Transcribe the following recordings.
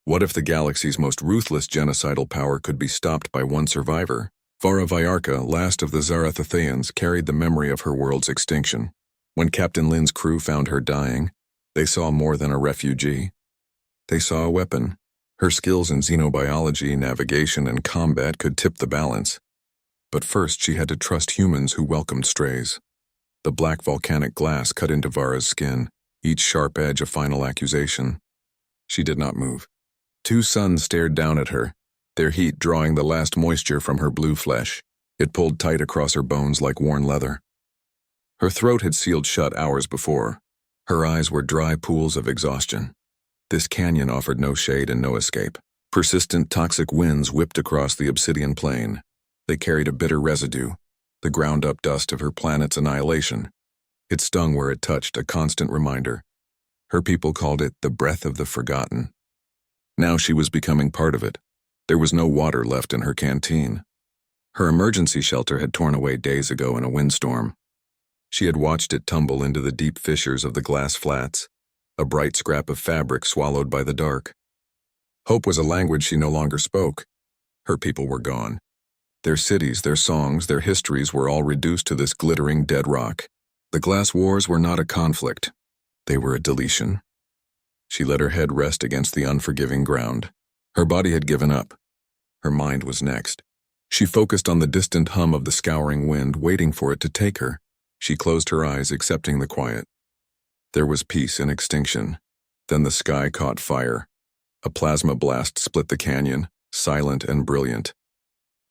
What if the galaxy's most ruthless genocidal power could be stopped by one survivor? Vara Vyarka, last of the Zarathathayans, carried the memory of her world's extinction. When Captain Lin's crew found her dying, they saw more than a refugee. They saw a weapon. Her skills in xenobiology, navigation, and combat could tip the balance. But first she had to trust humans who welcomed strays. The black volcanic glass cut into Vara's skin, each sharp edge a final accusation. She did not move. 2 suns stared down at her, their heat drawing the last moisture from her blue flesh. It pulled tight across her bones like worn leather. Her throat had sealed shut hours before. Her eyes were dry pools of exhaustion. This canyon offered no shade and no escape. Persistent toxic winds whipped across the obsidian plain. They carried a bitter residue, the ground-up dust of her planet's annihilation. It stung where it touched, a constant reminder. Her people called it the breath of the forgotten. Now she was becoming part of it. There was no water left in her canteen. Her emergency shelter had torn away days ago in a windstorm. She had watched it tumble into the deep fissures of the glass flats, a bright scrap of fabric swallowed by the dark. Hope was a language she no longer spoke. Her people were gone. Their cities, their songs, their histories were all reduced to this glittering dead rock. The glass wars were not a conflict. They were a deletion. She let her head rest against the unforgiving ground. Her body had given up. Her mind was next. She focused on the distant hum of the scouring wind, waiting for it to take her. She closed her eyes, accepting the quiet. There was peace in extinction. Then the sky caught fire. A plasma blast split the canyon, silent and brilliant.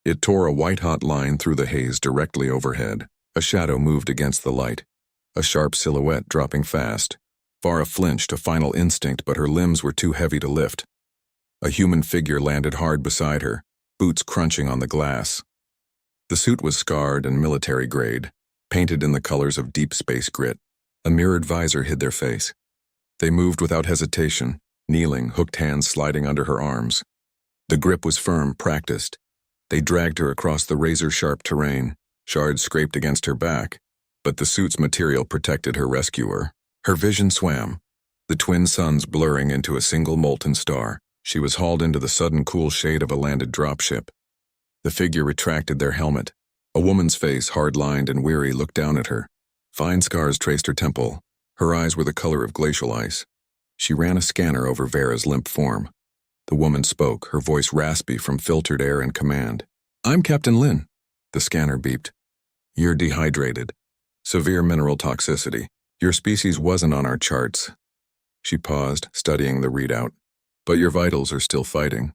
It tore a white-hot line through the haze directly overhead. A shadow moved against the light, a sharp silhouette dropping fast. Vara flinched, a final instinct, but her limbs were too heavy to lift. A human figure landed hard beside her, boots crunching on the glass. The suit was scarred and military-grade, painted in the colors of deep space grit. A mirrored visor hid their face. They moved without hesitation, kneeling, hooked hands sliding under her arms. The grip was firm, practiced. They dragged her across the razor-sharp terrain. Shards scraped against her back, but the suit's material protected her rescuer. Her vision swam, the twin suns blurring into a single molten star. She was hauled into the sudden cool shade of a landed dropship. The figure retracted their helmet. A woman's face, hard-lined and weary, looked down at her. Fine scars traced her temple. Her eyes were the color of glacial ice. She ran a scanner over Vera's limp form. The woman spoke, her voice raspy from filtered air and command. "I'm Captain Lin." The scanner beeped. "You're dehydrated. Severe mineral toxicity. Your species wasn't on our charts." She paused, studying the readout. "But your vitals are still fighting.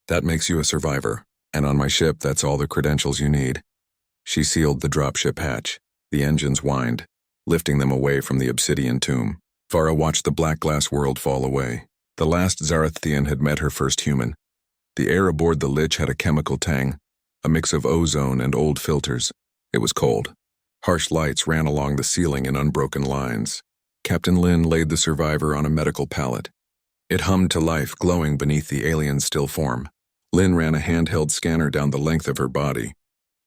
That makes you a survivor. And on my ship, that's all the credentials you need." She sealed the dropship hatch. The engines whined, lifting them away from the obsidian tomb. Vara watched the black glass world fall away. The last Zarathian had met her first human. The air aboard the Lich had a chemical tang, a mix of ozone and old filters. It was cold. Harsh lights ran along the ceiling in unbroken lines. Captain Lin laid the survivor on a medical pallet. It hummed to life, glowing beneath the alien's still form. Lin ran a handheld scanner down the length of her body.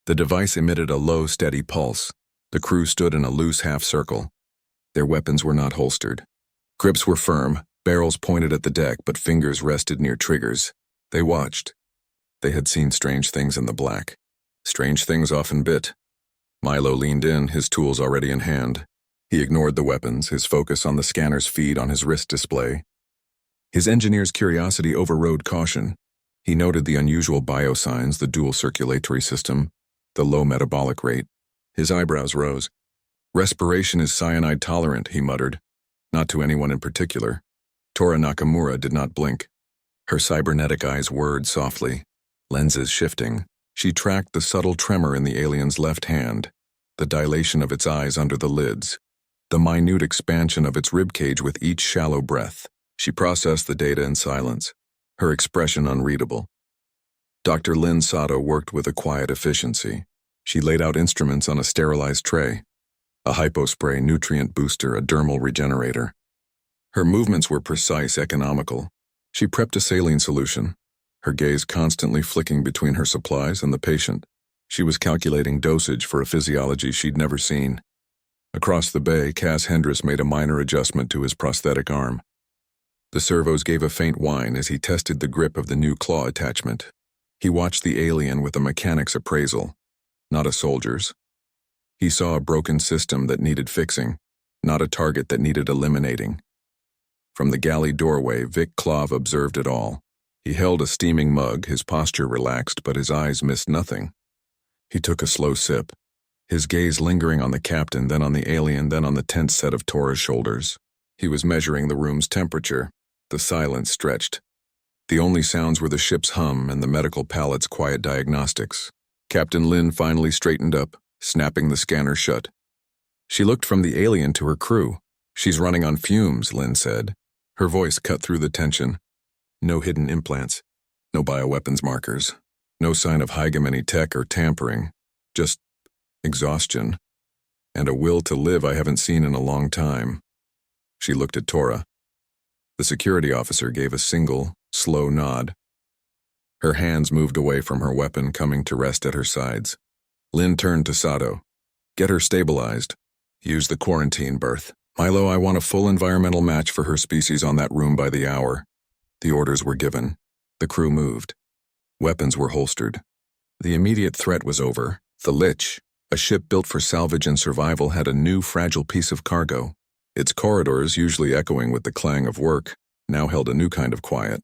The device emitted a low, steady pulse. The crew stood in a loose half-circle. Their weapons were not holstered. Grips were firm, barrels pointed at the deck, but fingers rested near triggers. They watched. They had seen strange things in the black. Strange things often bit. Milo leaned in, his tools already in hand. He ignored the weapons, his focus on the scanner's feed on his wrist display. His engineer's curiosity overrode caution. He noted the unusual biosigns, the dual circulatory system, the low metabolic rate. His eyebrows rose. "Respiration is cyanide tolerant," he muttered. Not to anyone in particular. Tora Nakamura did not blink. Her cybernetic eyes whirred softly, lenses shifting. She tracked the subtle tremor in the alien's left hand, the dilation of its eyes under the lids, the minute expansion of its ribcage with each shallow breath. She processed the data in silence, her expression unreadable. Dr. Lin Sato worked with a quiet efficiency. She laid out instruments on a sterilized tray, a hypospray nutrient booster, a dermal regenerator. Her movements were precise, economical. She prepped a saline solution, her gaze constantly flicking between her supplies and the patient. She was calculating dosage for a physiology she'd never seen. Across the bay, Cass Hendris made a minor adjustment to his prosthetic arm. The servos gave a faint whine as he tested the grip of the new claw attachment. He watched the alien with a mechanic's appraisal, not a soldier's. He saw a broken system that needed fixing, not a target that needed eliminating. From the galley doorway, Vic Clove observed it all. He held a steaming mug, his posture relaxed, but his eyes missed nothing. He took a slow sip, his gaze lingering on the captain, then on the alien, then on the tense set of Tora's shoulders. He was measuring the room's temperature. The silence stretched. The only sounds were the ship's hum and the medical pallet's quiet diagnostics. Captain Lin finally straightened up, snapping the scanner shut. She looked from the alien to her crew. "She's running on fumes," Lin said. Her voice cut through the tension. No hidden implants, no bioweapons markers, no sign of hegemony tech or tampering, just exhaustion, and a will to live I haven't seen in a long time. She looked at Tora. The security officer gave a single, slow nod. Her hands moved away from her weapon, coming to rest at her sides. Lin turned to Sato. "Get her stabilized. Use the quarantine berth. Milo, I want a full environmental match for her species on that room by the hour." The orders were given. The crew moved. Weapons were holstered. The immediate threat was over. The Lich, a ship built for salvage and survival, had a new fragile piece of cargo. Its corridors, usually echoing with the clang of work, now held a new kind of quiet.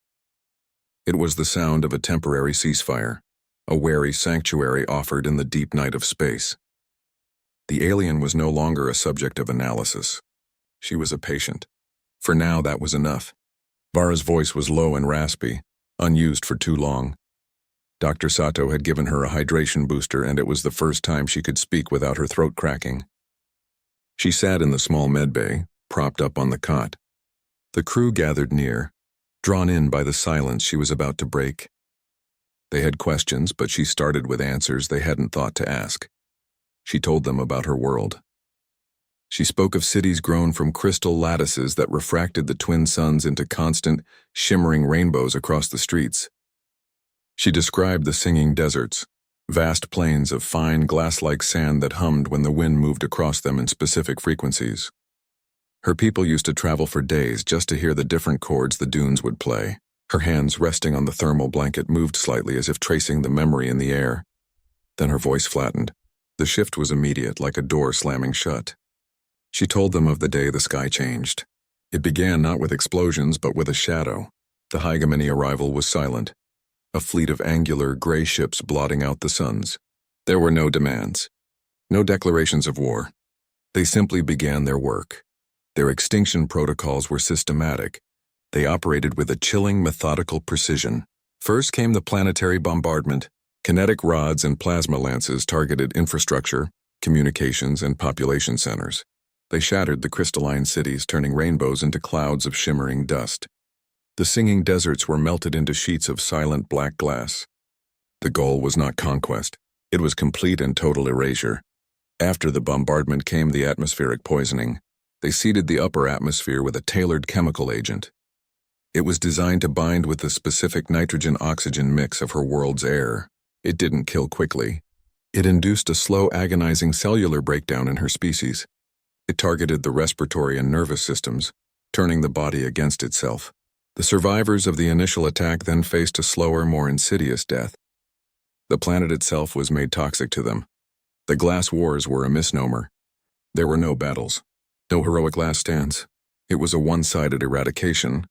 It was the sound of a temporary ceasefire, a wary sanctuary offered in the deep night of space. The alien was no longer a subject of analysis. She was a patient. For now, that was enough. Vara's voice was low and raspy, unused for too long. Dr. Sato had given her a hydration booster, and it was the first time she could speak without her throat cracking. She sat in the small medbay, propped up on the cot. The crew gathered near, drawn in by the silence she was about to break. They had questions, but she started with answers they hadn't thought to ask. She told them about her world. She spoke of cities grown from crystal lattices that refracted the twin suns into constant, shimmering rainbows across the streets. She described the singing deserts, vast plains of fine glass-like sand that hummed when the wind moved across them in specific frequencies. Her people used to travel for days just to hear the different chords the dunes would play. Her hands, resting on the thermal blanket, moved slightly as if tracing the memory in the air. Then her voice flattened. The shift was immediate, like a door slamming shut. She told them of the day the sky changed. It began not with explosions, but with a shadow. The hegemony arrival was silent. A fleet of angular, gray ships blotting out the suns. There were no demands, no declarations of war. They simply began their work. Their extinction protocols were systematic. They operated with a chilling, methodical precision. First came the planetary bombardment. Kinetic rods and plasma lances targeted infrastructure, communications, and population centers. They shattered the crystalline cities, turning rainbows into clouds of shimmering dust. The singing deserts were melted into sheets of silent black glass. The goal was not conquest. It was complete and total erasure. After the bombardment came the atmospheric poisoning. They seeded the upper atmosphere with a tailored chemical agent. It was designed to bind with the specific nitrogen-oxygen mix of her world's air. It didn't kill quickly. It induced a slow, agonizing cellular breakdown in her species. It targeted the respiratory and nervous systems, turning the body against itself. The survivors of the initial attack then faced a slower, more insidious death. The planet itself was made toxic to them. The glass wars were a misnomer. There were no battles, no heroic last stands. It was a one-sided eradication,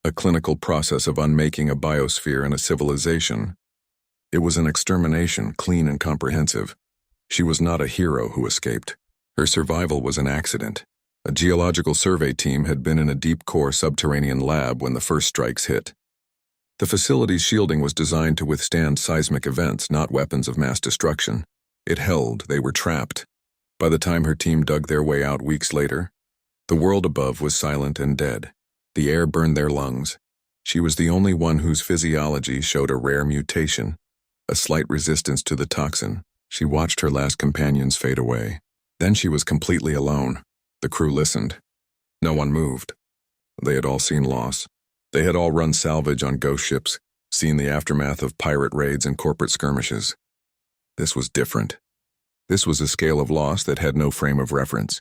a clinical process of unmaking a biosphere and a civilization. It was an extermination, clean and comprehensive. She was not a hero who escaped. Her survival was an accident. A geological survey team had been in a deep-core subterranean lab when the first strikes hit. The facility's shielding was designed to withstand seismic events, not weapons of mass destruction. It held, they were trapped. By the time her team dug their way out weeks later, the world above was silent and dead. The air burned their lungs. She was the only one whose physiology showed a rare mutation, a slight resistance to the toxin. She watched her last companions fade away. Then she was completely alone. The crew listened. No one moved. They had all seen loss. They had all run salvage on ghost ships, seen the aftermath of pirate raids and corporate skirmishes. This was different. This was a scale of loss that had no frame of reference.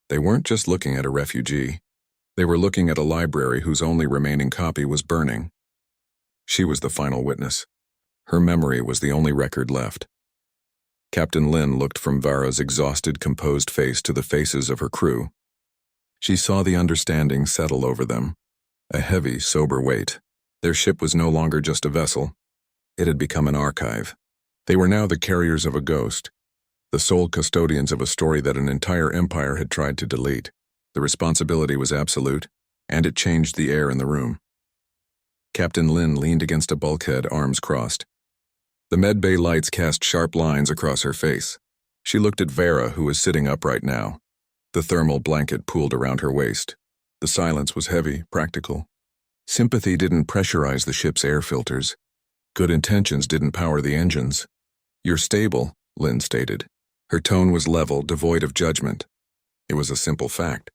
They weren't just looking at a refugee. They were looking at a library whose only remaining copy was burning. She was the final witness. Her memory was the only record left. Captain Lin looked from Vara's exhausted, composed face to the faces of her crew. She saw the understanding settle over them, a heavy, sober weight. Their ship was no longer just a vessel. It had become an archive. They were now the carriers of a ghost, the sole custodians of a story that an entire empire had tried to delete. The responsibility was absolute, and it changed the air in the room. Captain Lin leaned against a bulkhead, arms crossed. The medbay lights cast sharp lines across her face. She looked at Vara, who was sitting upright now. The thermal blanket pooled around her waist. The silence was heavy, practical. Sympathy didn't pressurize the ship's air filters. Good intentions didn't power the engines. "You're stable," Lin stated. Her tone was level, devoid of judgment. It was a simple fact.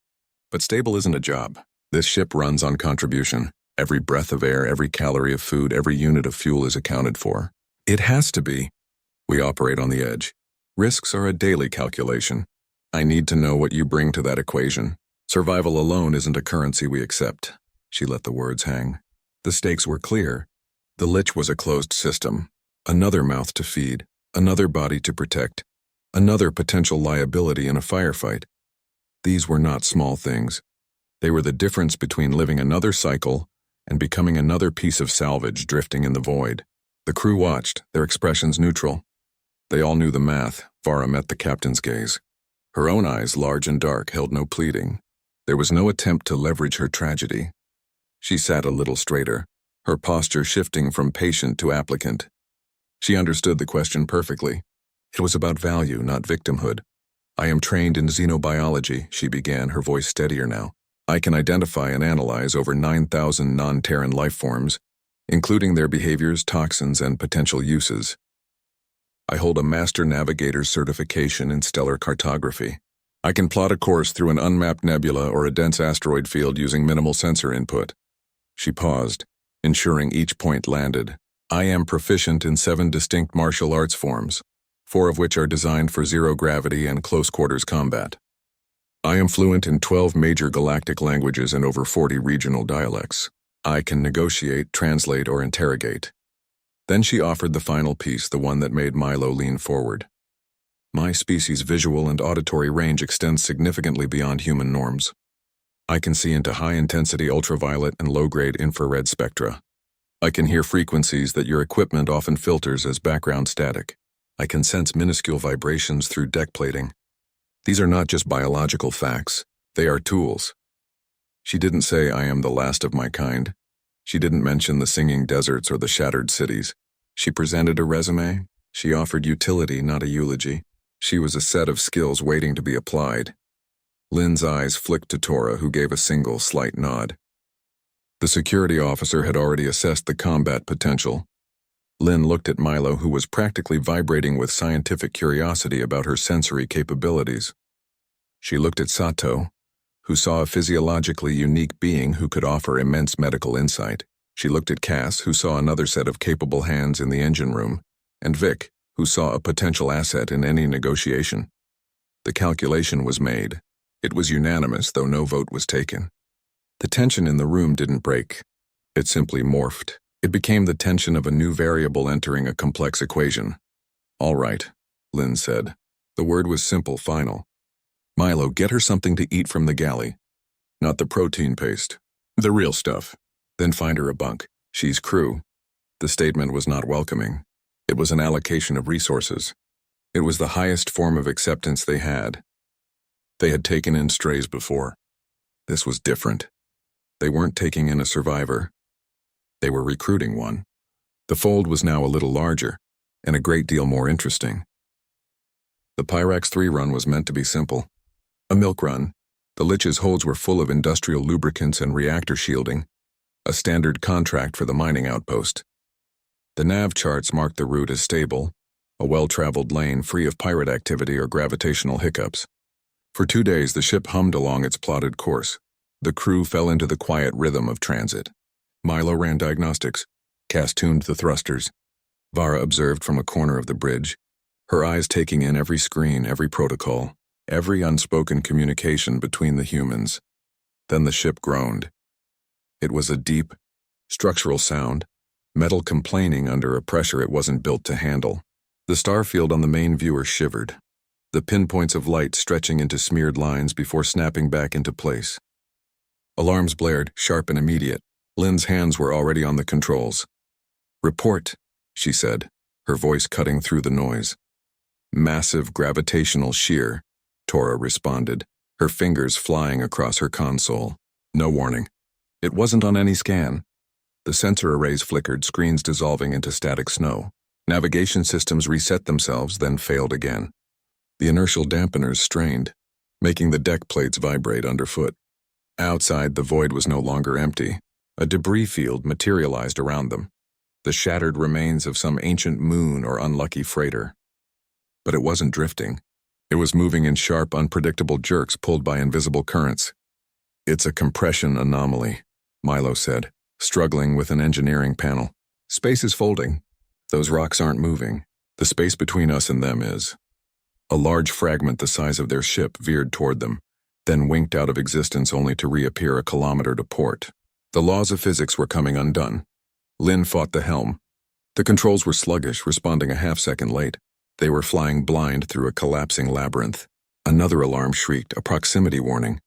But stable isn't a job. This ship runs on contribution. Every breath of air, every calorie of food, every unit of fuel is accounted for. It has to be. We operate on the edge. Risks are a daily calculation. I need to know what you bring to that equation. Survival alone isn't a currency we accept. She let the words hang. The stakes were clear. The Lich was a closed system. Another mouth to feed, another body to protect, another potential liability in a firefight. These were not small things. They were the difference between living another cycle and becoming another piece of salvage drifting in the void. The crew watched, their expressions neutral. They all knew the math. Vara met the captain's gaze. Her own eyes, large and dark, held no pleading. There was no attempt to leverage her tragedy. She sat a little straighter, her posture shifting from patient to applicant. She understood the question perfectly. It was about value, not victimhood. "I am trained in xenobiology," she began, her voice steadier now. "I can identify and analyze over 9,000 non-Terran life forms, including their behaviors, toxins, and potential uses. I hold a Master Navigator's certification in stellar cartography. I can plot a course through an unmapped nebula or a dense asteroid field using minimal sensor input." She paused, ensuring each point landed. "I am proficient in 7 distinct martial arts forms, 4 of which are designed for zero gravity and close-quarters combat. I am fluent in 12 major galactic languages and over 40 regional dialects. I can negotiate, translate, or interrogate." Then she offered the final piece, the one that made Milo lean forward. "My species' visual and auditory range extends significantly beyond human norms. I can see into high-intensity ultraviolet and low-grade infrared spectra. I can hear frequencies that your equipment often filters as background static. I can sense minuscule vibrations through deck plating. These are not just biological facts. They are tools." She didn't say, "I am the last of my kind." She didn't mention the singing deserts or the shattered cities. She presented a resume. She offered utility, not a eulogy. She was a set of skills waiting to be applied. Lin's eyes flicked to Tora, who gave a single, slight nod. The security officer had already assessed the combat potential. Lin looked at Milo, who was practically vibrating with scientific curiosity about her sensory capabilities. She looked at Sato, who saw a physiologically unique being who could offer immense medical insight. She looked at Cass, who saw another set of capable hands in the engine room, and Vic, who saw a potential asset in any negotiation. The calculation was made. It was unanimous, though no vote was taken. The tension in the room didn't break. It simply morphed. It became the tension of a new variable entering a complex equation. "All right," Lin said. The word was simple, final. "Milo, get her something to eat from the galley. Not the protein paste. The real stuff. Then find her a bunk. She's crew." The statement was not welcoming. It was an allocation of resources. It was the highest form of acceptance they had. They had taken in strays before. This was different. They weren't taking in a survivor. They were recruiting one. The fold was now a little larger, and a great deal more interesting. The Pyrax 3 run was meant to be simple. A milk run. The Lich's holds were full of industrial lubricants and reactor shielding, a standard contract for the mining outpost. The nav charts marked the route as stable, a well-traveled lane free of pirate activity or gravitational hiccups. For 2 days, the ship hummed along its plotted course. The crew fell into the quiet rhythm of transit. Milo ran diagnostics. Cass tuned the thrusters. Vara observed from a corner of the bridge, her eyes taking in every screen, every protocol, every unspoken communication between the humans. Then the ship groaned. It was a deep, structural sound, metal complaining under a pressure it wasn't built to handle. The star field on the main viewer shivered, the pinpoints of light stretching into smeared lines before snapping back into place. Alarms blared, sharp and immediate. Lynn's hands were already on the controls. "Report," she said, her voice cutting through the noise. "Massive gravitational shear," Tora responded, her fingers flying across her console. No warning. It wasn't on any scan. The sensor arrays flickered, screens dissolving into static snow. Navigation systems reset themselves, then failed again. The inertial dampeners strained, making the deck plates vibrate underfoot. Outside, the void was no longer empty. A debris field materialized around them, the shattered remains of some ancient moon or unlucky freighter. But it wasn't drifting. It was moving in sharp, unpredictable jerks pulled by invisible currents. "It's a compression anomaly," Milo said, struggling with an engineering panel. "Space is folding. Those rocks aren't moving. The space between us and them is." A large fragment the size of their ship veered toward them, then winked out of existence only to reappear a kilometer to port. The laws of physics were coming undone. Lynn fought the helm. The controls were sluggish, responding a half-second late. They were flying blind through a collapsing labyrinth. Another alarm shrieked, a proximity warning.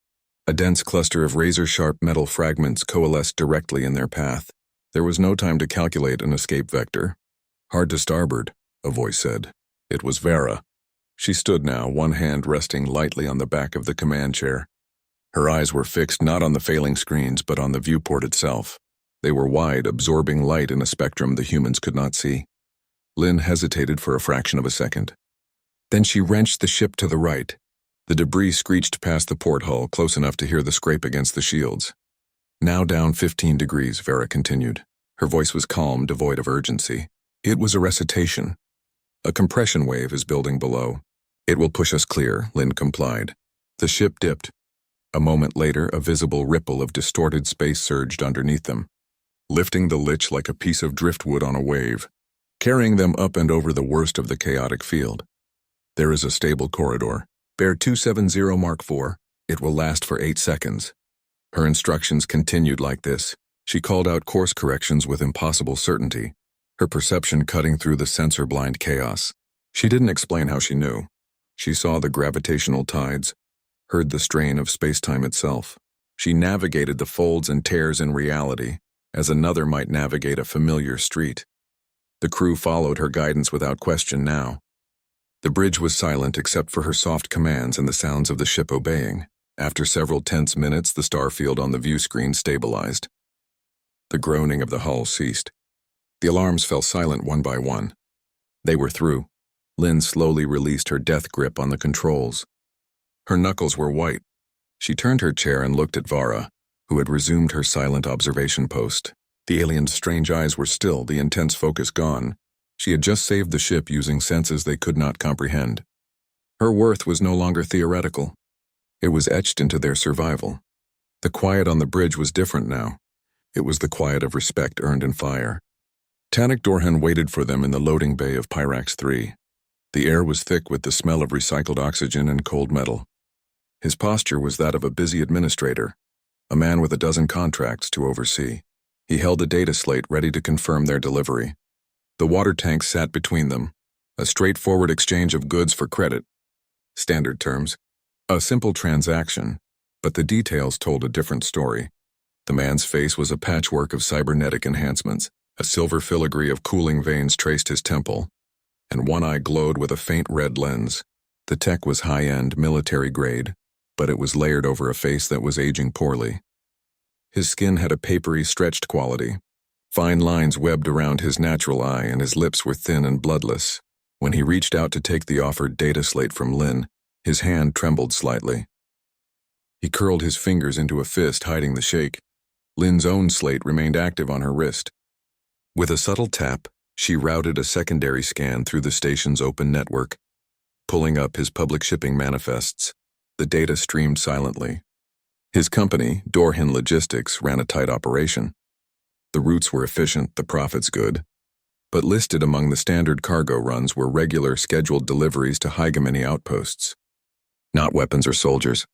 A dense cluster of razor-sharp metal fragments coalesced directly in their path. There was no time to calculate an escape vector. "Hard to starboard," a voice said. It was Vera. She stood now, one hand resting lightly on the back of the command chair. Her eyes were fixed not on the failing screens, but on the viewport itself. They were wide, absorbing light in a spectrum the humans could not see. Lynn hesitated for a fraction of a second. Then she wrenched the ship to the right. The debris screeched past the port hull, close enough to hear the scrape against the shields. "Now down 15 degrees, Vera continued. Her voice was calm, devoid of urgency. "It was a recitation. A compression wave is building below. It will push us clear," Lynn complied. The ship dipped. A moment later, a visible ripple of distorted space surged underneath them, lifting the lich like a piece of driftwood on a wave, carrying them up and over the worst of the chaotic field. "There is a stable corridor. Bear 270 Mark IV. It will last for 8 seconds. Her instructions continued like this. She called out course corrections with impossible certainty, her perception cutting through the sensor-blind chaos. She didn't explain how she knew. She saw the gravitational tides, heard the strain of space-time itself. She navigated the folds and tears in reality, as another might navigate a familiar street. The crew followed her guidance without question now. The bridge was silent except for her soft commands and the sounds of the ship obeying. After several tense minutes, the star field on the view screen stabilized. The groaning of the hull ceased. The alarms fell silent one by one. They were through. Lynn slowly released her death grip on the controls. Her knuckles were white. She turned her chair and looked at Vara, who had resumed her silent observation post. The alien's strange eyes were still, the intense focus gone. She had just saved the ship using senses they could not comprehend. Her worth was no longer theoretical. It was etched into their survival. The quiet on the bridge was different now. It was the quiet of respect earned in fire. Tannic Dorhan waited for them in the loading bay of Pyrax 3. The air was thick with the smell of recycled oxygen and cold metal. His posture was that of a busy administrator, a man with a dozen contracts to oversee. He held a data slate ready to confirm their delivery. The water tanks sat between them, a straightforward exchange of goods for credit. Standard terms. A simple transaction, but the details told a different story. The man's face was a patchwork of cybernetic enhancements. A silver filigree of cooling veins traced his temple, and one eye glowed with a faint red lens. The tech was high-end, military-grade, but it was layered over a face that was aging poorly. His skin had a papery, stretched quality. Fine lines webbed around his natural eye, and his lips were thin and bloodless. When he reached out to take the offered data slate from Lynn, his hand trembled slightly. He curled his fingers into a fist, hiding the shake. Lynn's own slate remained active on her wrist. With a subtle tap, she routed a secondary scan through the station's open network. Pulling up his public shipping manifests, the data streamed silently. His company, Dorhan Logistics, ran a tight operation. The routes were efficient, the profits good. But listed among the standard cargo runs were regular scheduled deliveries to hegemony outposts. Not weapons or soldiers.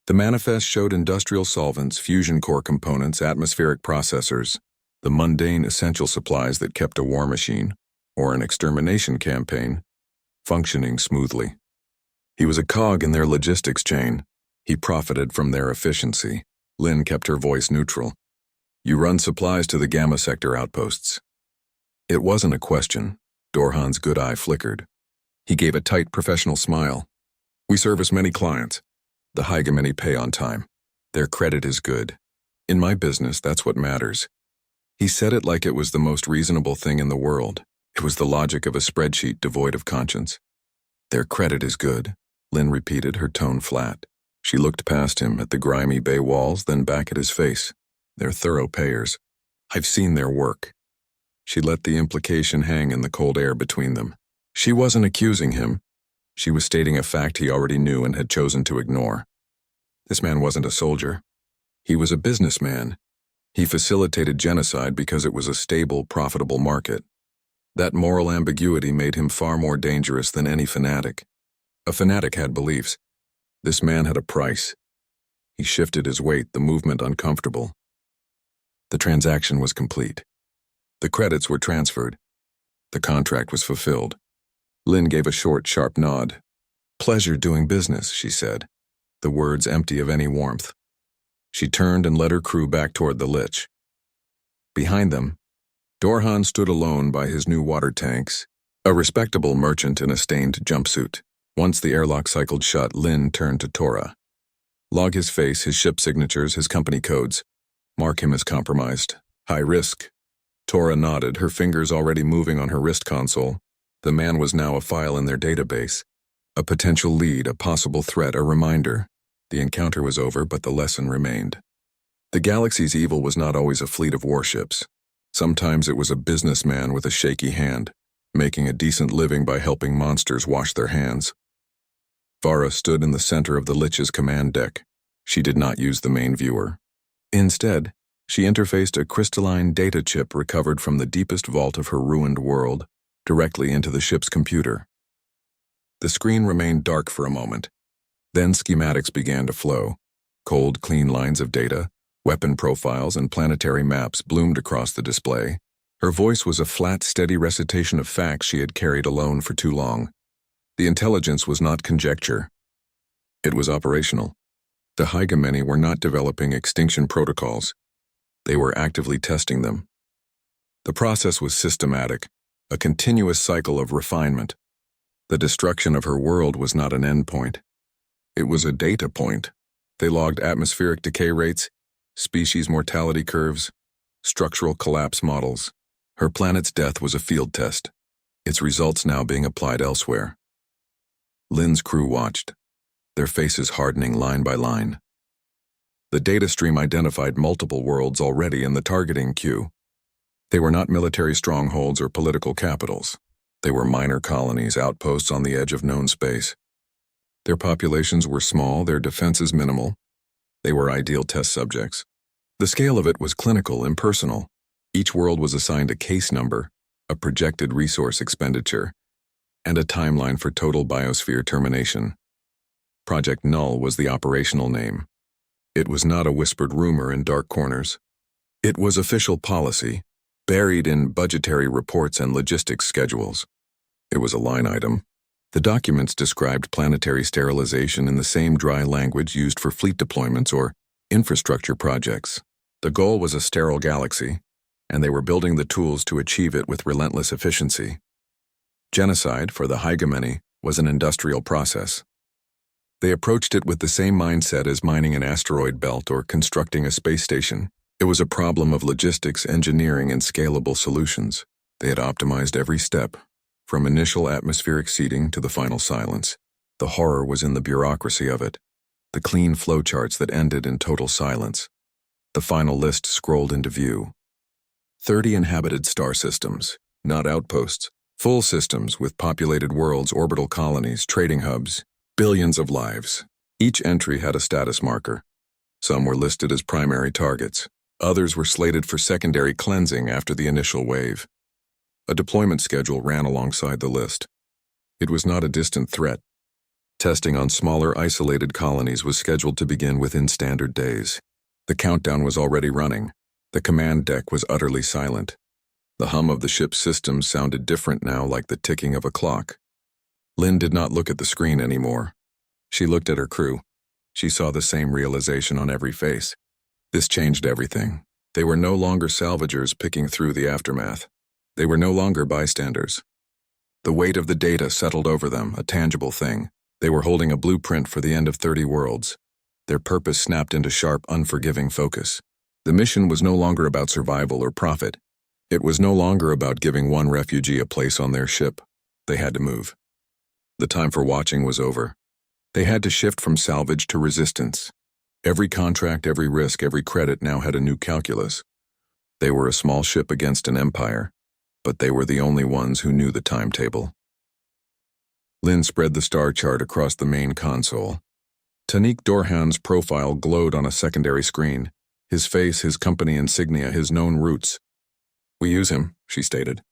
The manifest showed industrial solvents, fusion core components, atmospheric processors, the mundane essential supplies that kept a war machine, or an extermination campaign, functioning smoothly. He was a cog in their logistics chain. He profited from their efficiency. Lynn kept her voice neutral. You run supplies to the Gamma Sector outposts. It wasn't a question. Dorhan's good eye flickered. He gave a tight professional smile. We service many clients. The Hygamini pay on time. Their credit is good. In my business, that's what matters. He said it like it was the most reasonable thing in the world. It was the logic of a spreadsheet devoid of conscience. Their credit is good, Lynn repeated, her tone flat. She looked past him at the grimy bay walls, then back at his face. They're thorough payers. I've seen their work. She let the implication hang in the cold air between them. She wasn't accusing him. She was stating a fact he already knew and had chosen to ignore. This man wasn't a soldier. He was a businessman. He facilitated genocide because it was a stable, profitable market. That moral ambiguity made him far more dangerous than any fanatic. A fanatic had beliefs. This man had a price. He shifted his weight, the movement uncomfortable. The transaction was complete. The credits were transferred. The contract was fulfilled. Lynn gave a short, sharp nod. Pleasure doing business, she said, the words empty of any warmth. She turned and led her crew back toward the lich. Behind them, Dorhan stood alone by his new water tanks, a respectable merchant in a stained jumpsuit. Once the airlock cycled shut, Lynn turned to Tora. Log his face, his ship signatures, his company codes. Mark him as compromised. High risk. Tora nodded, her fingers already moving on her wrist console. The man was now a file in their database. A potential lead, a possible threat, a reminder. The encounter was over, but the lesson remained. The galaxy's evil was not always a fleet of warships. Sometimes it was a businessman with a shaky hand, making a decent living by helping monsters wash their hands. Vara stood in the center of the Lich's command deck. She did not use the main viewer. Instead, she interfaced a crystalline data chip recovered from the deepest vault of her ruined world directly into the ship's computer. The screen remained dark for a moment. Then schematics began to flow. Cold, clean lines of data, weapon profiles, and planetary maps bloomed across the display. Her voice was a flat, steady recitation of facts she had carried alone for too long. The intelligence was not conjecture. It was operational. The Hygamini were not developing extinction protocols. They were actively testing them. The process was systematic, a continuous cycle of refinement. The destruction of her world was not an endpoint. It was a data point. They logged atmospheric decay rates, species mortality curves, structural collapse models. Her planet's death was a field test, its results now being applied elsewhere. Lynn's crew watched, their faces hardening line by line. The data stream identified multiple worlds already in the targeting queue. They were not military strongholds or political capitals. They were minor colonies, outposts on the edge of known space. Their populations were small, their defenses minimal. They were ideal test subjects. The scale of it was clinical, impersonal. Each world was assigned a case number, a projected resource expenditure, and a timeline for total biosphere termination. Project Null was the operational name. It was not a whispered rumor in dark corners. It was official policy, buried in budgetary reports and logistics schedules. It was a line item. The documents described planetary sterilization in the same dry language used for fleet deployments or infrastructure projects. The goal was a sterile galaxy, and they were building the tools to achieve it with relentless efficiency. Genocide, for the Hygamini, was an industrial process. They approached it with the same mindset as mining an asteroid belt or constructing a space station. It was a problem of logistics, engineering, and scalable solutions. They had optimized every step, from initial atmospheric seeding to the final silence. The horror was in the bureaucracy of it, the clean flowcharts that ended in total silence. The final list scrolled into view. 30 inhabited star systems, not outposts, full systems with populated worlds, orbital colonies, trading hubs, billions of lives. Each entry had a status marker. Some were listed as primary targets. Others were slated for secondary cleansing after the initial wave. A deployment schedule ran alongside the list. It was not a distant threat. Testing on smaller, isolated colonies was scheduled to begin within standard days. The countdown was already running. The command deck was utterly silent. The hum of the ship's systems sounded different now, like the ticking of a clock. Lynn did not look at the screen anymore. She looked at her crew. She saw the same realization on every face. This changed everything. They were no longer salvagers picking through the aftermath. They were no longer bystanders. The weight of the data settled over them, a tangible thing. They were holding a blueprint for the end of 30 worlds. Their purpose snapped into sharp, unforgiving focus. The mission was no longer about survival or profit. It was no longer about giving one refugee a place on their ship. They had to move. The time for watching was over. They had to shift from salvage to resistance. Every contract, every risk, every credit now had a new calculus. They were a small ship against an empire, but they were the only ones who knew the timetable. Lynn spread the star chart across the main console. Taniq Dorhan's profile glowed on a secondary screen. His face, his company insignia, his known routes. "We use him," she stated.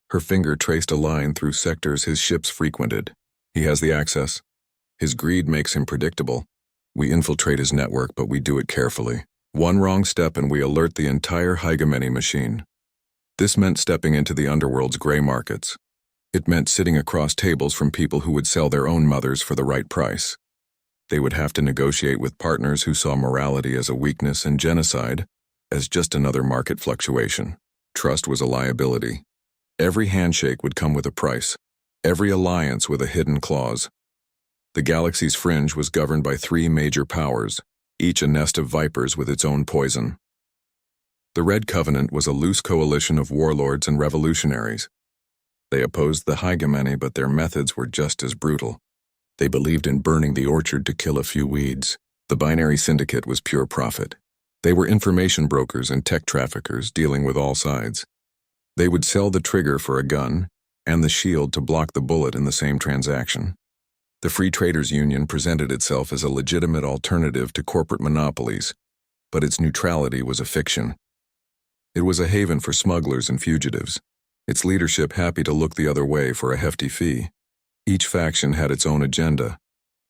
Her finger traced a line through sectors his ships frequented. "He has the access. His greed makes him predictable. We infiltrate his network, but we do it carefully. One wrong step and we alert the entire hegemony machine." This meant stepping into the underworld's gray markets. It meant sitting across tables from people who would sell their own mothers for the right price. They would have to negotiate with partners who saw morality as a weakness and genocide as just another market fluctuation. Trust was a liability. Every handshake would come with a price. Every alliance with a hidden clause. The galaxy's fringe was governed by 3 major powers, each a nest of vipers with its own poison. The Red Covenant was a loose coalition of warlords and revolutionaries. They opposed the hegemony, but their methods were just as brutal. They believed in burning the orchard to kill a few weeds. The binary syndicate was pure profit. They were information brokers and tech traffickers dealing with all sides. They would sell the trigger for a gun and the shield to block the bullet in the same transaction. The Free Traders Union presented itself as a legitimate alternative to corporate monopolies, but its neutrality was a fiction. It was a haven for smugglers and fugitives, its leadership happy to look the other way for a hefty fee. Each faction had its own agenda.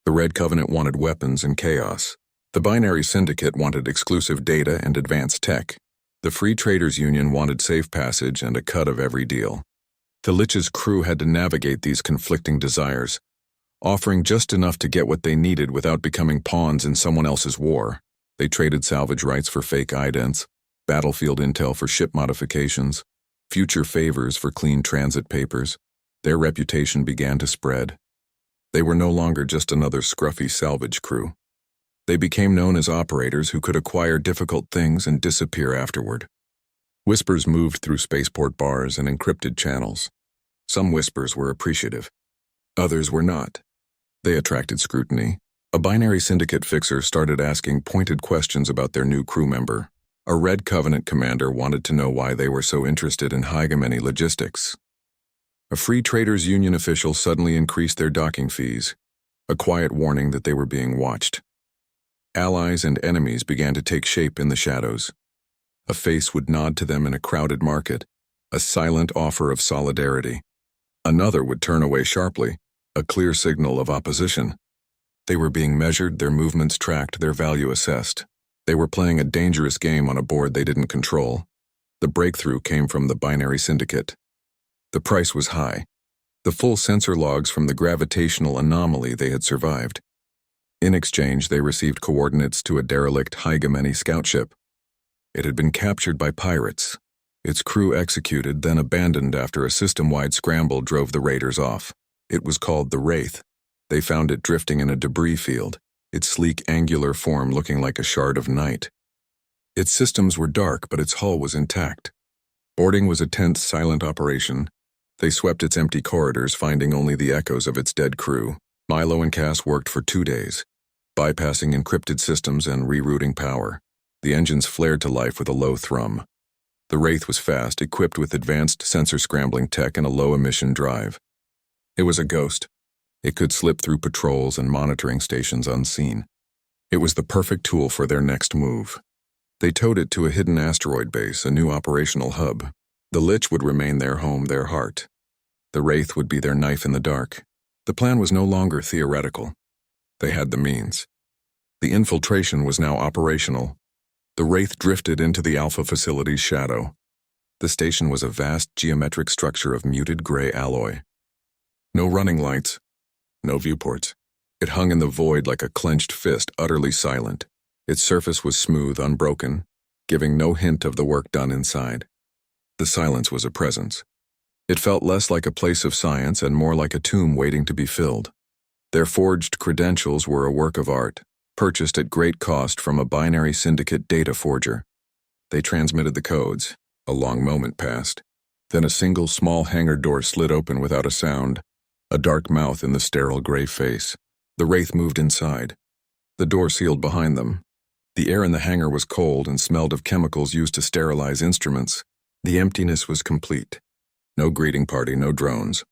The Red Covenant wanted weapons and chaos. The Binary Syndicate wanted exclusive data and advanced tech. The Free Traders Union wanted safe passage and a cut of every deal. The Lich's crew had to navigate these conflicting desires, offering just enough to get what they needed without becoming pawns in someone else's war. They traded salvage rights for fake idents, battlefield intel for ship modifications, future favors for clean transit papers. Their reputation began to spread. They were no longer just another scruffy salvage crew. They became known as operators who could acquire difficult things and disappear afterward. Whispers moved through spaceport bars and encrypted channels. Some whispers were appreciative. Others were not. They attracted scrutiny. A Binary Syndicate fixer started asking pointed questions about their new crew member. A Red Covenant commander wanted to know why they were so interested in hegemony logistics. A Free Traders Union official suddenly increased their docking fees, a quiet warning that they were being watched. Allies and enemies began to take shape in the shadows. A face would nod to them in a crowded market, a silent offer of solidarity. Another would turn away sharply, a clear signal of opposition. They were being measured, their movements tracked, their value assessed. They were playing a dangerous game on a board they didn't control. The breakthrough came from the Binary Syndicate. The price was high. The full sensor logs from the gravitational anomaly they had survived. In exchange, they received coordinates to a derelict hegemony scout ship. It had been captured by pirates. Its crew executed, then abandoned after a system-wide scramble drove the raiders off. It was called the Wraith. They found it drifting in a debris field, its sleek angular form looking like a shard of night. Its systems were dark, but its hull was intact. Boarding was a tense, silent operation. They swept its empty corridors, finding only the echoes of its dead crew. Milo and Cass worked for 2 days, bypassing encrypted systems and rerouting power. The engines flared to life with a low thrum. The Wraith was fast, equipped with advanced sensor scrambling tech and a low-emission drive. It was a ghost. It could slip through patrols and monitoring stations unseen. It was the perfect tool for their next move. They towed it to a hidden asteroid base, a new operational hub. The Lich would remain their home, their heart. The Wraith would be their knife in the dark. The plan was no longer theoretical. They had the means. The infiltration was now operational. The Wraith drifted into the Alpha facility's shadow. The station was a vast geometric structure of muted gray alloy. No running lights, no viewports. It hung in the void like a clenched fist, utterly silent. Its surface was smooth, unbroken, giving no hint of the work done inside. The silence was a presence. It felt less like a place of science and more like a tomb waiting to be filled. Their forged credentials were a work of art, purchased at great cost from a binary syndicate data forger. They transmitted the codes. A long moment passed. Then a single small hangar door slid open without a sound, a dark mouth in the sterile gray face. The Wraith moved inside. The door sealed behind them. The air in the hangar was cold and smelled of chemicals used to sterilize instruments. The emptiness was complete. No greeting party, no drones.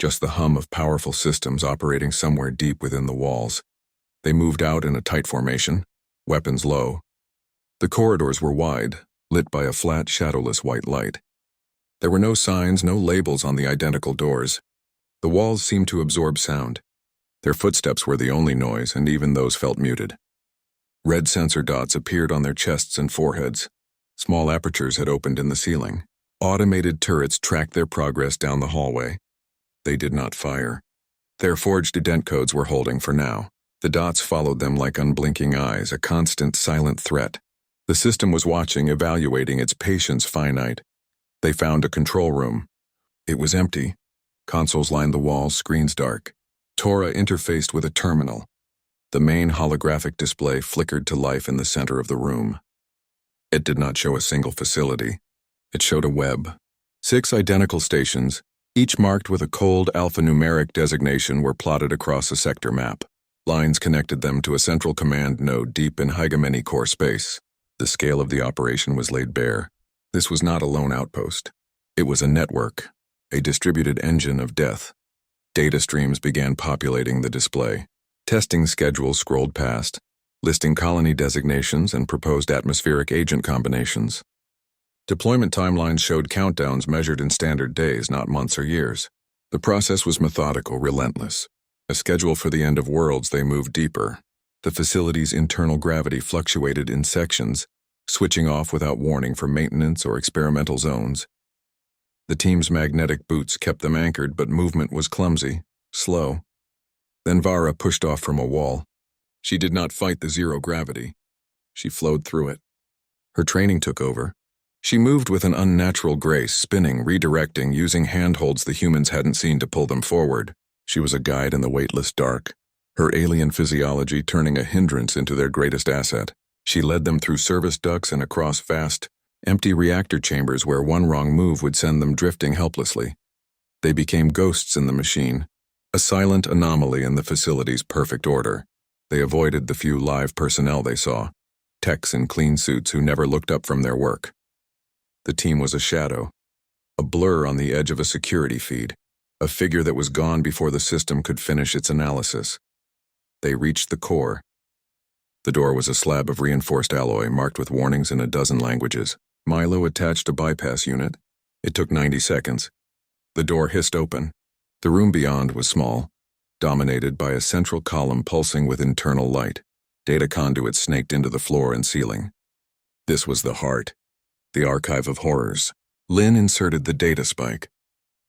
Just the hum of powerful systems operating somewhere deep within the walls. They moved out in a tight formation, weapons low. The corridors were wide, lit by a flat, shadowless white light. There were no signs, no labels on the identical doors. The walls seemed to absorb sound. Their footsteps were the only noise, and even those felt muted. Red sensor dots appeared on their chests and foreheads. Small apertures had opened in the ceiling. Automated turrets tracked their progress down the hallway. They did not fire. Their forged ident codes were holding for now. The dots followed them like unblinking eyes, a constant, silent threat. The system was watching, evaluating its patience finite. They found a control room. It was empty. Consoles lined the walls, screens dark. Tora interfaced with a terminal. The main holographic display flickered to life in the center of the room. It did not show a single facility. It showed a web. 6 identical stations, each marked with a cold alphanumeric designation, were plotted across a sector map. Lines connected them to a central command node deep in Hegemony core space. The scale of the operation was laid bare. This was not a lone outpost. It was a network, a distributed engine of death. Data streams began populating the display. Testing schedules scrolled past, listing colony designations and proposed atmospheric agent combinations. Deployment timelines showed countdowns measured in standard days, not months or years. The process was methodical, relentless. A schedule for the end of worlds, they moved deeper. The facility's internal gravity fluctuated in sections, switching off without warning for maintenance or experimental zones. The team's magnetic boots kept them anchored, but movement was clumsy, slow. Then Vara pushed off from a wall. She did not fight the zero gravity. She flowed through it. Her training took over. She moved with an unnatural grace, spinning, redirecting, using handholds the humans hadn't seen to pull them forward. She was a guide in the weightless dark, her alien physiology turning a hindrance into their greatest asset. She led them through service ducts and across vast, empty reactor chambers where one wrong move would send them drifting helplessly. They became ghosts in the machine, a silent anomaly in the facility's perfect order. They avoided the few live personnel they saw, techs in clean suits who never looked up from their work. The team was a shadow, a blur on the edge of a security feed, a figure that was gone before the system could finish its analysis. They reached the core. The door was a slab of reinforced alloy marked with warnings in a dozen languages. Milo attached a bypass unit. It took 90 seconds. The door hissed open. The room beyond was small, dominated by a central column pulsing with internal light. Data conduits snaked into the floor and ceiling. This was the heart, the archive of horrors. Lynn inserted the data spike.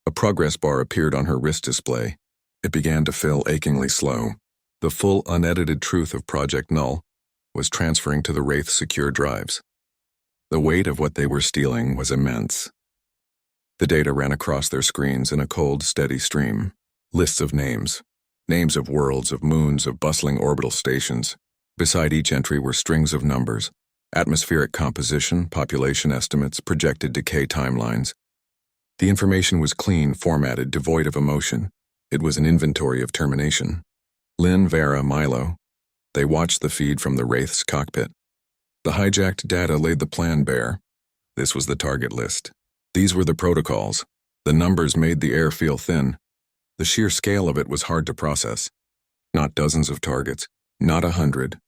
A progress bar appeared on her wrist display. It began to fill achingly slow. The full, unedited truth of Project Null was transferring to the Wraith's secure drives. The weight of what they were stealing was immense. The data ran across their screens in a cold, steady stream. Lists of names. Names of worlds, of moons, of bustling orbital stations. Beside each entry were strings of numbers. Atmospheric composition, population estimates, projected decay timelines. The information was clean, formatted, devoid of emotion. It was an inventory of termination. Lynn, Vera, Milo. They watched the feed from the Wraith's cockpit. The hijacked data laid the plan bare. This was the target list. These were the protocols. The numbers made the air feel thin. The sheer scale of it was hard to process. Not dozens of targets, not 100,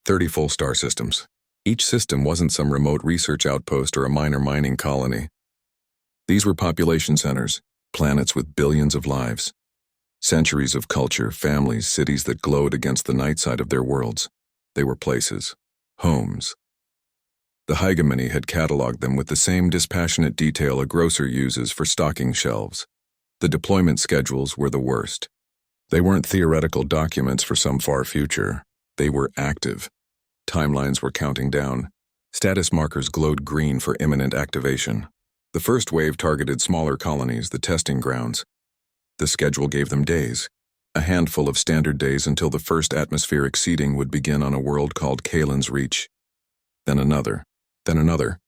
30 full star systems. Each system wasn't some remote research outpost or a minor mining colony. These were population centers, planets with billions of lives. Centuries of culture, families, cities that glowed against the night side of their worlds. They were places, homes. The hegemony had cataloged them with the same dispassionate detail a grocer uses for stocking shelves. The deployment schedules were the worst. They weren't theoretical documents for some far future. They were active. Timelines were counting down. Status markers glowed green for imminent activation. The first wave targeted smaller colonies, the testing grounds. The schedule gave them days. A handful of standard days until the first atmospheric seeding would begin on a world called Kalen's Reach. Then another. Then another.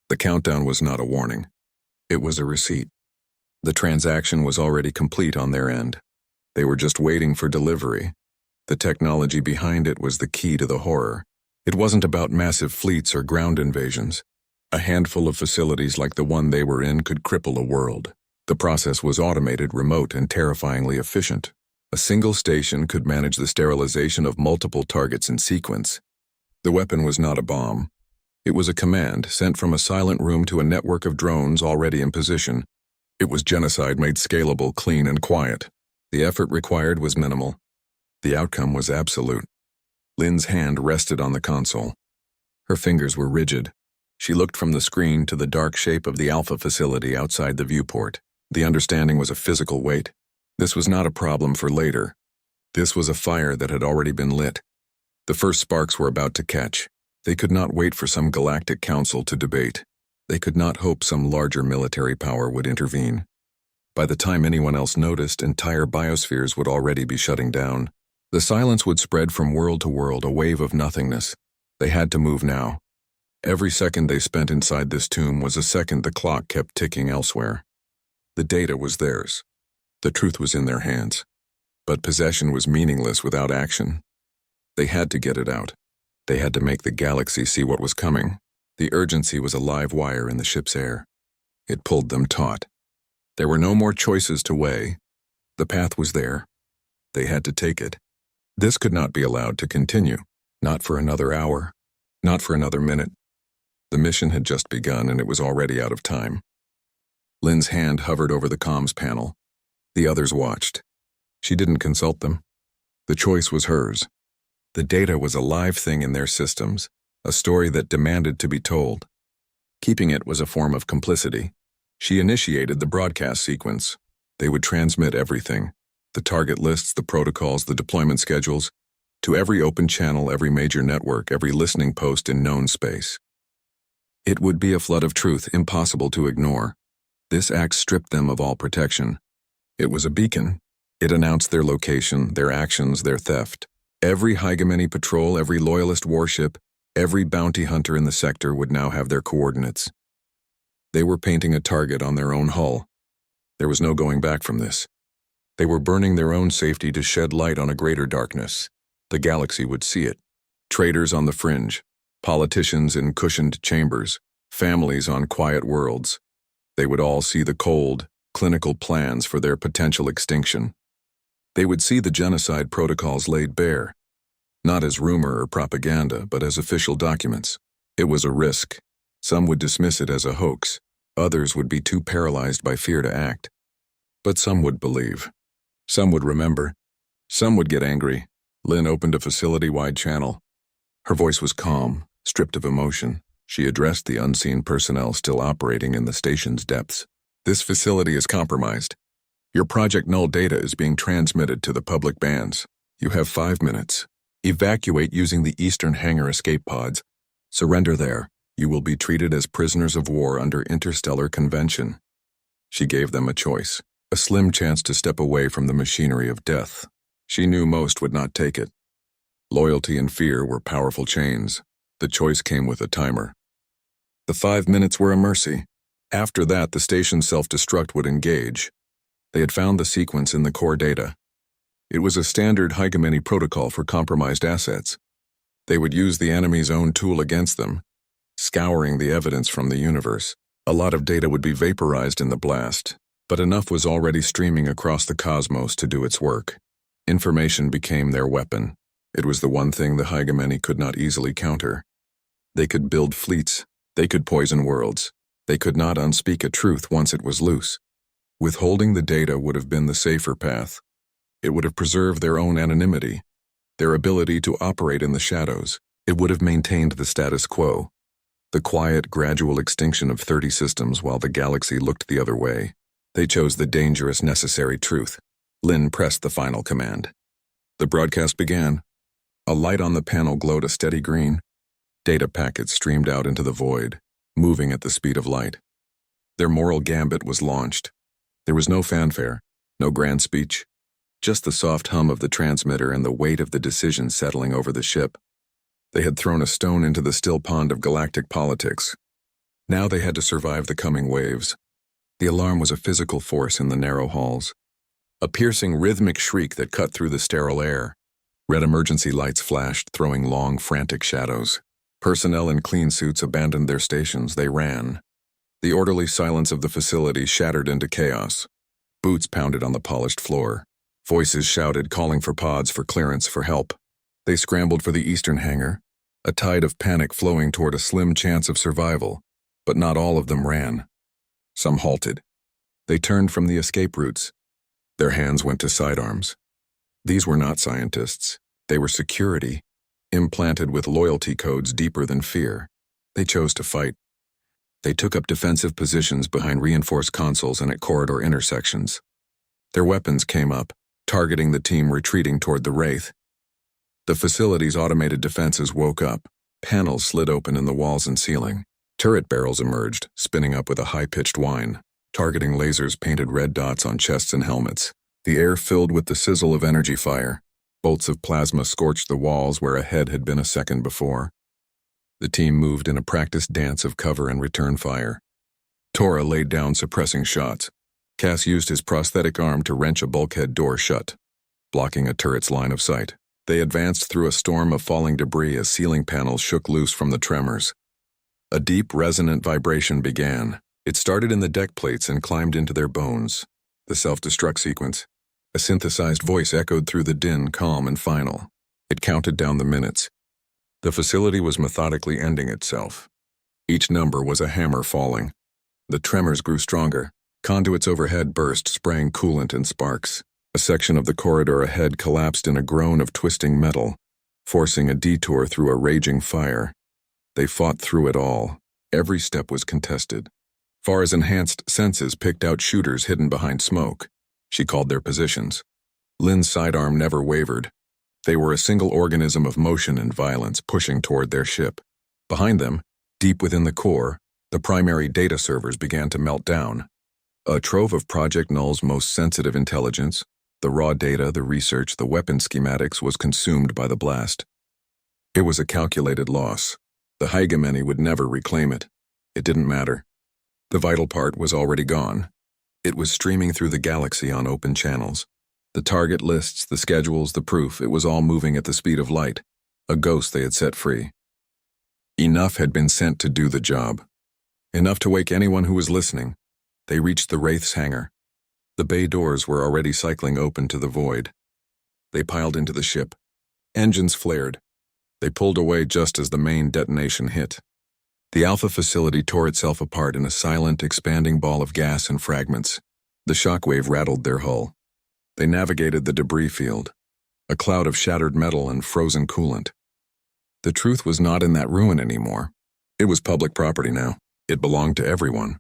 The countdown was not a warning. It was a receipt. The transaction was already complete on their end. They were just waiting for delivery. The technology behind it was the key to the horror. It wasn't about massive fleets or ground invasions. A handful of facilities like the one they were in could cripple a world. The process was automated, remote, and terrifyingly efficient. A single station could manage the sterilization of multiple targets in sequence. The weapon was not a bomb. It was a command sent from a silent room to a network of drones already in position. It was genocide made scalable, clean, and quiet. The effort required was minimal. The outcome was absolute. Lynn's hand rested on the console. Her fingers were rigid. She looked from the screen to the dark shape of the Alpha facility outside the viewport. The understanding was a physical weight. This was not a problem for later. This was a fire that had already been lit. The first sparks were about to catch. They could not wait for some galactic council to debate. They could not hope some larger military power would intervene. By the time anyone else noticed, entire biospheres would already be shutting down. The silence would spread from world to world, a wave of nothingness. They had to move now. Every second they spent inside this tomb was a second the clock kept ticking elsewhere. The data was theirs. The truth was in their hands. But possession was meaningless without action. They had to get it out. They had to make the galaxy see what was coming. The urgency was a live wire in the ship's air. It pulled them taut. There were no more choices to weigh. The path was there. They had to take it. This could not be allowed to continue. Not for another hour. Not for another minute. The mission had just begun and it was already out of time. Lynn's hand hovered over the comms panel. The others watched. She didn't consult them. The choice was hers. The data was a live thing in their systems, a story that demanded to be told. Keeping it was a form of complicity. She initiated the broadcast sequence. They would transmit everything. The target lists, the protocols, the deployment schedules, to every open channel, every major network, every listening post in known space. It would be a flood of truth impossible to ignore. This act stripped them of all protection. It was a beacon. It announced their location, their actions, their theft. Every hegemony patrol, every loyalist warship, every bounty hunter in the sector would now have their coordinates. They were painting a target on their own hull. There was no going back from this. They were burning their own safety to shed light on a greater darkness. The galaxy would see it. Traitors on the fringe, politicians in cushioned chambers, families on quiet worlds. They would all see the cold, clinical plans for their potential extinction. They would see the genocide protocols laid bare, not as rumor or propaganda, but as official documents. It was a risk. Some would dismiss it as a hoax. Others would be too paralyzed by fear to act. But some would believe. Some would remember. Some would get angry. Lynn opened a facility-wide channel. Her voice was calm, stripped of emotion. She addressed the unseen personnel still operating in the station's depths. This facility is compromised. Your Project Null data is being transmitted to the public bands. You have 5 minutes. Evacuate using the eastern hangar escape pods. Surrender there. You will be treated as prisoners of war under interstellar convention. She gave them a choice, a slim chance to step away from the machinery of death. She knew most would not take it. Loyalty and fear were powerful chains. The choice came with a timer. The 5 minutes were a mercy. After that, the station's self-destruct would engage. They had found the sequence in the core data. It was a standard hegemony protocol for compromised assets. They would use the enemy's own tool against them, scouring the evidence from the universe. A lot of data would be vaporized in the blast, but enough was already streaming across the cosmos to do its work. Information became their weapon. It was the one thing the hegemony could not easily counter. They could build fleets. They could poison worlds. They could not unspeak a truth once it was loose. Withholding the data would have been the safer path. It would have preserved their own anonymity, their ability to operate in the shadows. It would have maintained the status quo, the quiet, gradual extinction of 30 systems while the galaxy looked the other way. They chose the dangerous, necessary truth. Lynn pressed the final command. The broadcast began. A light on the panel glowed a steady green. Data packets streamed out into the void, moving at the speed of light. Their moral gambit was launched. There was no fanfare, no grand speech, just the soft hum of the transmitter and the weight of the decision settling over the ship. They had thrown a stone into the still pond of galactic politics. Now they had to survive the coming waves. The alarm was a physical force in the narrow halls. A piercing, rhythmic shriek that cut through the sterile air. Red emergency lights flashed, throwing long, frantic shadows. Personnel in clean suits abandoned their stations. They ran. The orderly silence of the facility shattered into chaos. Boots pounded on the polished floor. Voices shouted, calling for pods, for clearance, for help. They scrambled for the eastern hangar, a tide of panic flowing toward a slim chance of survival, but not all of them ran. Some halted. They turned from the escape routes. Their hands went to sidearms. These were not scientists. They were security, implanted with loyalty codes deeper than fear. They chose to fight. They took up defensive positions behind reinforced consoles and at corridor intersections. Their weapons came up, targeting the team retreating toward the Wraith. The facility's automated defenses woke up. Panels slid open in the walls and ceiling. Turret barrels emerged, spinning up with a high-pitched whine, targeting lasers painted red dots on chests and helmets. The air filled with the sizzle of energy fire. Bolts of plasma scorched the walls where a head had been a second before. The team moved in a practiced dance of cover and return fire. Tora laid down suppressing shots. Cass used his prosthetic arm to wrench a bulkhead door shut, blocking a turret's line of sight. They advanced through a storm of falling debris as ceiling panels shook loose from the tremors. A deep, resonant vibration began. It started in the deck plates and climbed into their bones. The self-destruct sequence. A synthesized voice echoed through the din, calm and final. It counted down the minutes. The facility was methodically ending itself. Each number was a hammer falling. The tremors grew stronger. Conduits overhead burst, spraying coolant and sparks. A section of the corridor ahead collapsed in a groan of twisting metal, forcing a detour through a raging fire. They fought through it all. Every step was contested. Farah's enhanced senses picked out shooters hidden behind smoke. She called their positions. Lynn's sidearm never wavered. They were a single organism of motion and violence pushing toward their ship. Behind them, deep within the core, the primary data servers began to melt down. A trove of Project Null's most sensitive intelligence, the raw data, the research, the weapon schematics, was consumed by the blast. It was a calculated loss. The hegemony would never reclaim it. It didn't matter. The vital part was already gone. It was streaming through the galaxy on open channels. The target lists, the schedules, the proof, it was all moving at the speed of light. A ghost they had set free. Enough had been sent to do the job. Enough to wake anyone who was listening. They reached the Wraith's hangar. The bay doors were already cycling open to the void. They piled into the ship. Engines flared. They pulled away just as the main detonation hit. The Alpha facility tore itself apart in a silent, expanding ball of gas and fragments. The shockwave rattled their hull. They navigated the debris field, a cloud of shattered metal and frozen coolant. The truth was not in that ruin anymore. It was public property now. It belonged to everyone.